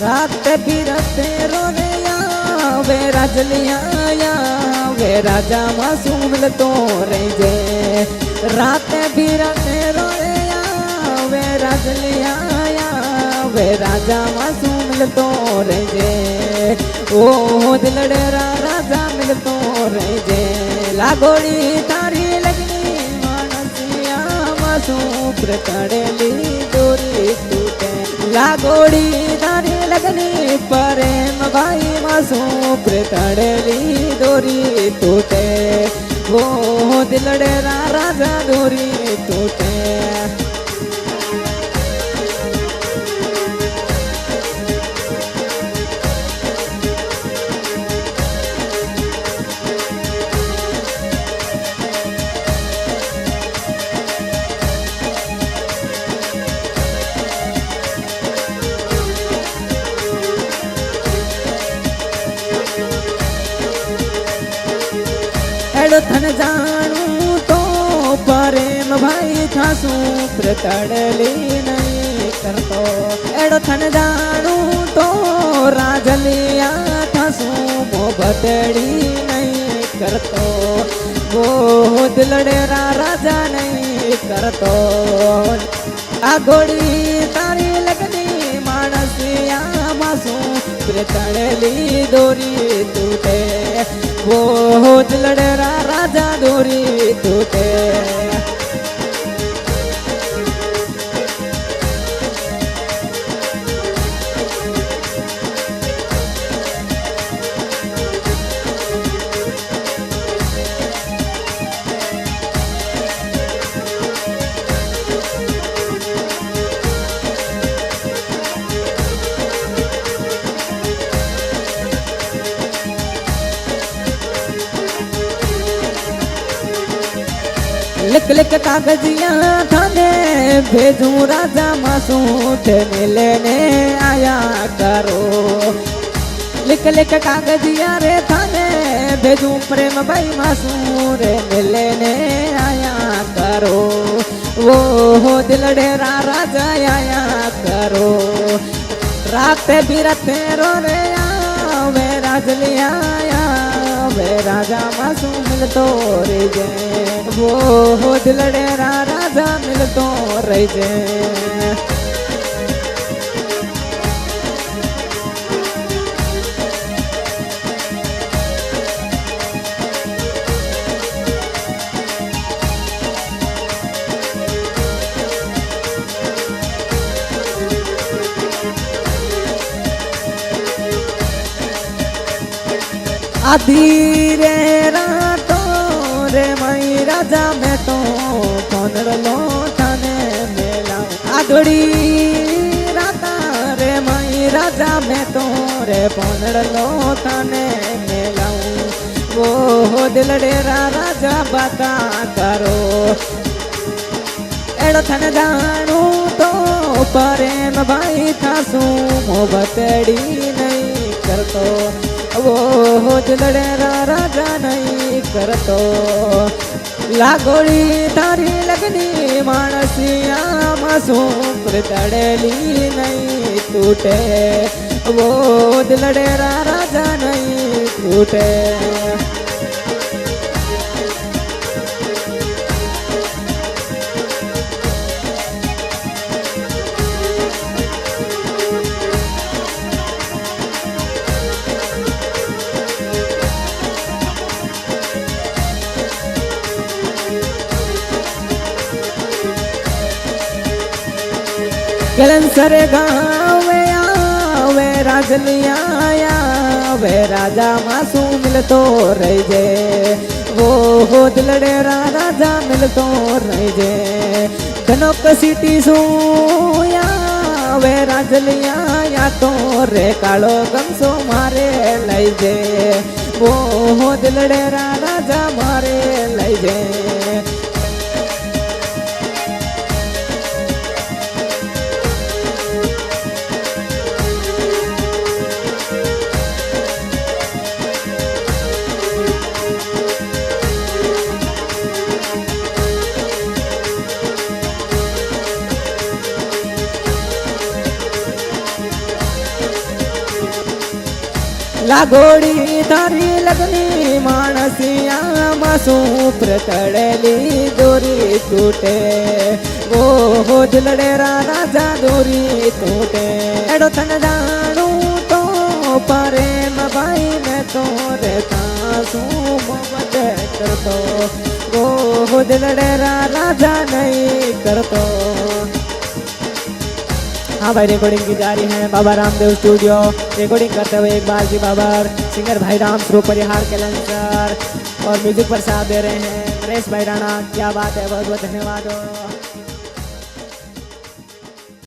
रात बिरते रोने वे राजलिया वे राजा मासूम तो रही जे रात बिरते रोने वे राजलिया वे राजा मासूम तो रही जे ओ दिलड़ेरा राजा मिल तो रही जे लागोड़ी तारी लगनी मानसिया मासूम प्रकड़ली डोरी टूटे लागोड़ी तारी लगनी प्रेम भाई मासूम प्रकड़ली डोरी टूटे वो दिलड़ेरा राजा डोरी टूटे एड़ो थन जानू तो प्रेम भाई थासू प्रकड़ली नहीं करतो एड़ो थन जानू तो राजलिया थासू मोहब्बतड़ी नहीं करतो वो दिलड़ेरा राजा नहीं करतो आगोड़ी तारी लगनी मानसिया मासू प्रकड़ली डोरी टूटे वो दिलड़ेरा राजा डोरी टूटे लिख लिख कागजिया थाने भेजू राजा मासूम मिलने आया करो लिख लिख कागजिया रे थाने भेजू प्रेम भाई मासूम रे मिलने आया करो वो दिलड़ेरा राजा आया करो रात बिरते रो रे वे राजलिया वे राजा मासूम मिल तो रे जे वो दिलड़ेरा राजा मिल तो रही जे आधी रे रातों रे मई राजा मैं तो कौन लो थाने मेला आधड़ी राता रे मई राजा मैं तो रे कौन लो थाने मेला वो दिलड़ेरा राजा बता करो एड़ो थन जानू तो प्रेम भाई थासू मोहब्बतड़ी नहीं करतो वो दिलड़ेरा राजा नहीं करतो लागोड़ी तारी लगनी मानसिया मासूम प्रकड़ली नहीं टूटे वो दिलड़ेरा राजा नहीं टूटे गलनसरे गाँव वे राजलिया वे राजा मासूम मिल तो रही जे वो दिलड़ेरा राजा मिल तो रही जे धनोक सिटी सूया वे राजलिया या तो रे कालो गमसो मारे लई जे वो दिलड़ेरा राजा मारे लई जे लागोड़ी तारी लगनी मानसिया मासू प्रतड़ेली दोरी टूटे वो दिलड़े राजा दोरी टूटे एडो तन जानू तो परे भाई मैं तो रहता सू मोहब्बत करतो वो दिलड़े राजा नहीं करतो। हाँ भाई रिकॉर्डिंग की जा रही है बाबा रामदेव स्टूडियो। रिकॉर्डिंग करते हुए एक बार जी बाबर सिंगर भाई राम स्वरूप परिहार के लंसर और म्यूजिक पर साथ दे रहे हैं नरेश भाई राणा। क्या बात है, बहुत बहुत धन्यवाद।